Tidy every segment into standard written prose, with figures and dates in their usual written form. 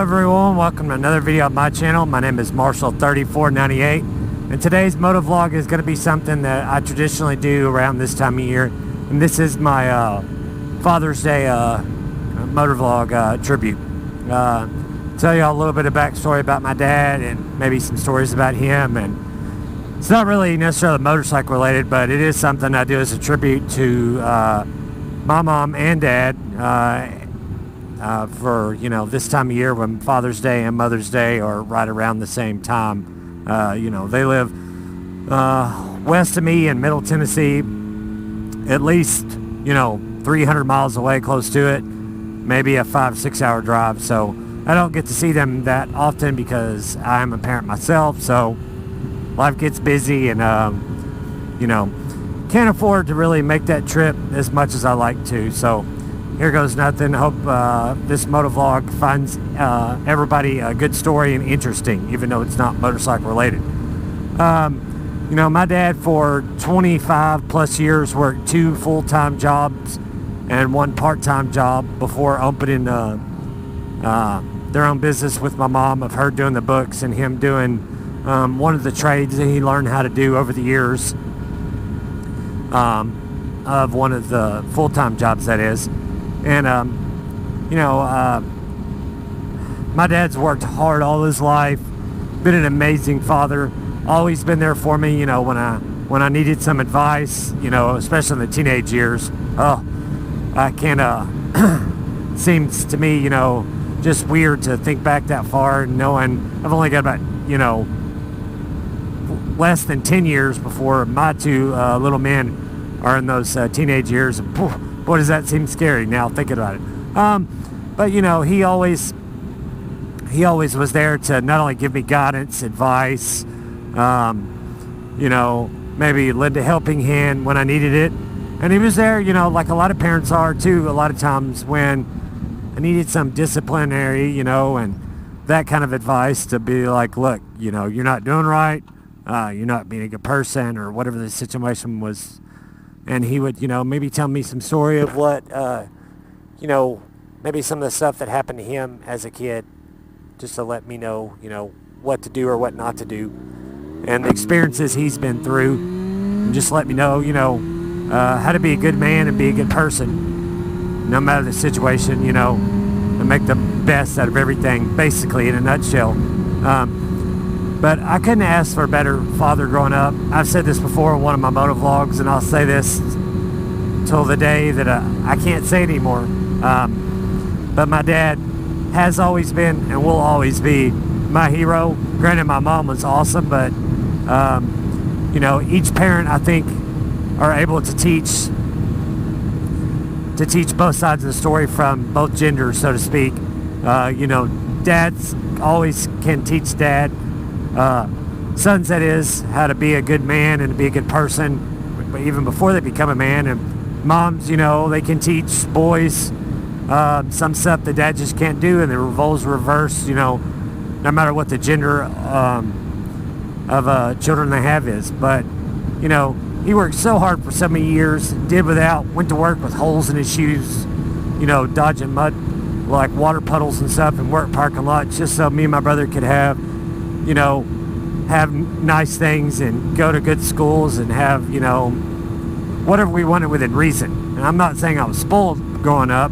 everyone, welcome to another video on my channel. My name is Marshall3498, and today's motovlog is going to be something that I traditionally do around this time of year, and this is my Father's Day motovlog tribute. Tell you all a little bit of backstory about my dad and maybe some stories about him. And it's not really necessarily motorcycle related, but it is something I do as a tribute to my mom and dad for, you know, this time of year when Father's Day and Mother's Day are right around the same time. You know, they live west of me in Middle Tennessee, at least, you know, 300 miles away, close to it, maybe a 5-6 hour drive. So I don't get to see them that often because I'm a parent myself, so life gets busy and, you know, can't afford to really make that trip as much as I like to. So here goes nothing. Hope this motovlog finds everybody a good story and interesting, even though it's not motorcycle related. You know, my dad for 25 plus years worked 2 full-time jobs and 1 part-time job before opening their own business with my mom, of her doing the books and him doing one of the trades that he learned how to do over the years of one of the full-time jobs, that is. And you know, my dad's worked hard all his life, been an amazing father, always been there for me, you know, when I needed some advice, you know, especially in the teenage years. Oh, I can't seems to me, you know, just weird to think back that far, knowing I've only got about, you know, less than 10 years before my 2 little men are in those teenage years. And boy, does that seem scary now thinking about it. But you know, he always was there to not only give me guidance, advice, you know, maybe lend a helping hand when I needed it. And he was there, you know, like a lot of parents are too, a lot of times when I needed some disciplinary, you know, and that kind of advice, to be like, look, you know, you're not doing right, you're not being a good person, or whatever the situation was. And he would, you know, maybe tell me some story of what, you know, maybe some of the stuff that happened to him as a kid, just to let me know, you know, what to do or what not to do, and the experiences he's been through, and just let me know, you know, how to be a good man and be a good person, no matter the situation, you know, and make the best out of everything, basically, in a nutshell. But I couldn't ask for a better father growing up. I've said this before in one of my motovlogs, and I'll say this till the day that I can't say it anymore. But my dad has always been and will always be my hero. Granted, my mom was awesome, but you know, each parent, I think, are able to teach both sides of the story from both genders, so to speak. You know, dads always can teach dad, sons, that is, how to be a good man and to be a good person, but even before they become a man. And moms, you know, they can teach boys some stuff that dad just can't do, and the roles reverse, you know, no matter what the gender of children they have is. But, you know, he worked so hard for so many years, did without, went to work with holes in his shoes, you know, dodging mud, like water puddles and stuff, and work parking lots, just so me and my brother could have, you know, have nice things and go to good schools and have, you know, whatever we wanted within reason. And I'm not saying I was spoiled growing up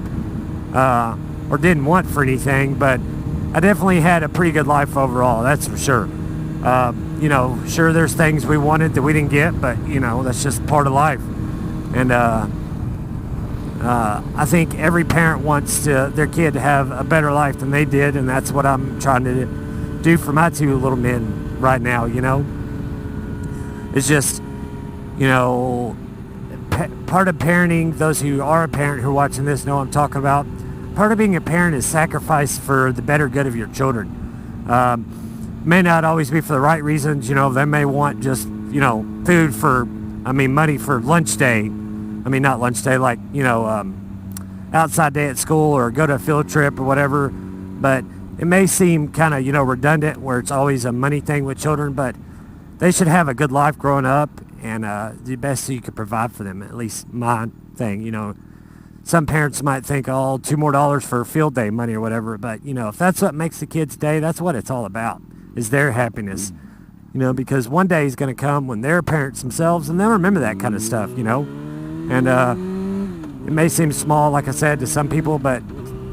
or didn't want for anything, but I definitely had a pretty good life overall, that's for sure. You know, sure, there's things we wanted that we didn't get, but, you know, that's just part of life. And I think every parent wants their kid to have a better life than they did, and that's what I'm trying to do for my 2 little men right now, you know. It's just, you know, part of parenting, those who are a parent who are watching this know what I'm talking about. Part of being a parent is sacrifice for the better good of your children. May not always be for the right reasons, you know. They may want just, you know, food for, money for lunch day. Not lunch day, like, you know, outside day at school, or go to a field trip or whatever. But it may seem kind of, you know, redundant where it's always a money thing with children, but they should have a good life growing up, and the best you could provide for them, at least my thing, you know. some parents might think, oh, $2 more for field day money or whatever. But, you know, if that's what makes the kid's day, that's what it's all about, is their happiness. You know, because one day is going to come when they're parents themselves and they'll remember that kind of stuff, you know. And it may seem small, like I said, to some people, but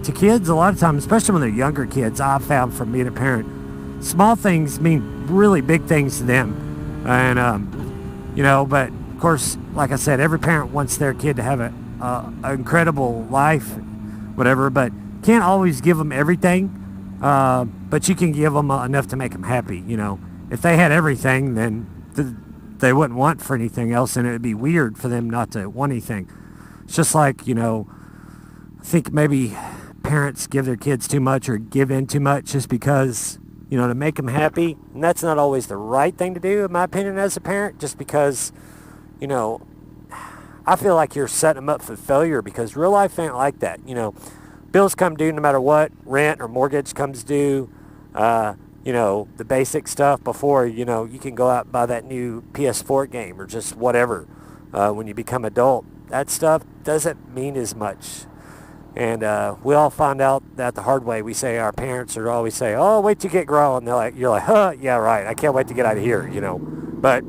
to kids, a lot of times, especially when they're younger kids, I've found from being a parent, small things mean really big things to them. And, you know, but of course, like I said, every parent wants their kid to have an incredible life, whatever, but can't always give them everything, but you can give them enough to make them happy, you know. If they had everything, then they wouldn't want for anything else, and it would be weird for them not to want anything. It's just like, you know, I think maybe parents give their kids too much or give in too much just because, you know, to make them happy. And that's not always the right thing to do, in my opinion, as a parent, just because, you know, I feel like you're setting them up for failure, because real life ain't like that. You know, bills come due no matter what, rent or mortgage comes due, you know, the basic stuff before, you know, you can go out and buy that new PS4 game or just whatever. When you become adult, that stuff doesn't mean as much. And we all find out that the hard way. We say, our parents are always say, oh, wait till you get grown. They're like, you're like, huh, yeah, right. I can't wait to get out of here, you know. But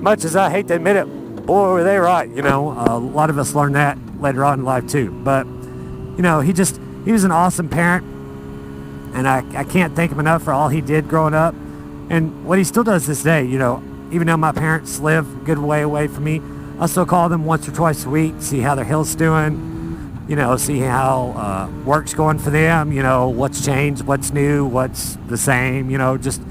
much as I hate to admit it, boy, were they right, you know. A lot of us learn that later on in life too. But, you know, he was an awesome parent. And I can't thank him enough for all he did growing up and what he still does this day. You know, even though my parents live a good way away from me, I still call them once or twice a week, see how their health's doing, you know, see how work's going for them, you know, what's changed, what's new, what's the same, you know, just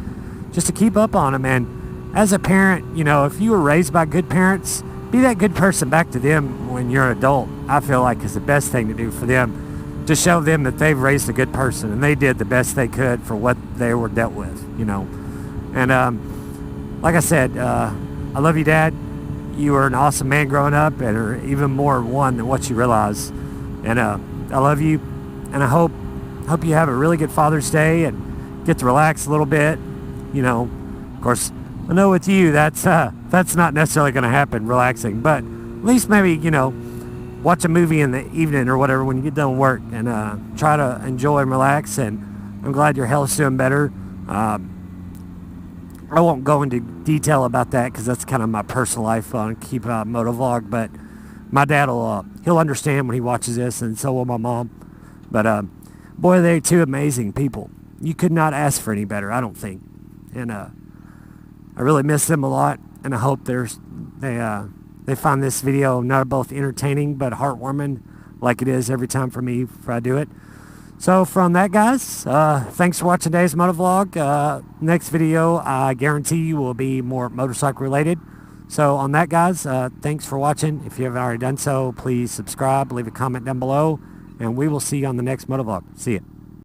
to keep up on them. And as a parent, you know, if you were raised by good parents, be that good person back to them when you're an adult, I feel like is the best thing to do for them. To show them that they've raised a good person and they did the best they could for what they were dealt with, you know. And like I said, I love you, Dad. You were an awesome man growing up, and are even more one than what you realize. And I love you, and I hope you have a really good Father's Day and get to relax a little bit. You know, of course, I know with you that's not necessarily going to happen, relaxing, but at least maybe, you know, watch a movie in the evening or whatever when you get done work, and try to enjoy and relax. And I'm glad your health's doing better. I won't go into detail about that because that's kind of my personal life on Keep Motovlog, but my dad he'll understand when he watches this, and so will my mom. But boy, they're two amazing people. You could not ask for any better, I don't think. And I really miss them a lot, and I hope they find this video not both entertaining but heartwarming, like it is every time for me if I do it. So from that, guys, thanks for watching today's motovlog. Next video, I guarantee you, will be more motorcycle related. So on that, guys, thanks for watching. If you haven't already done so, please subscribe, leave a comment down below, and we will see you on the next motovlog. See ya.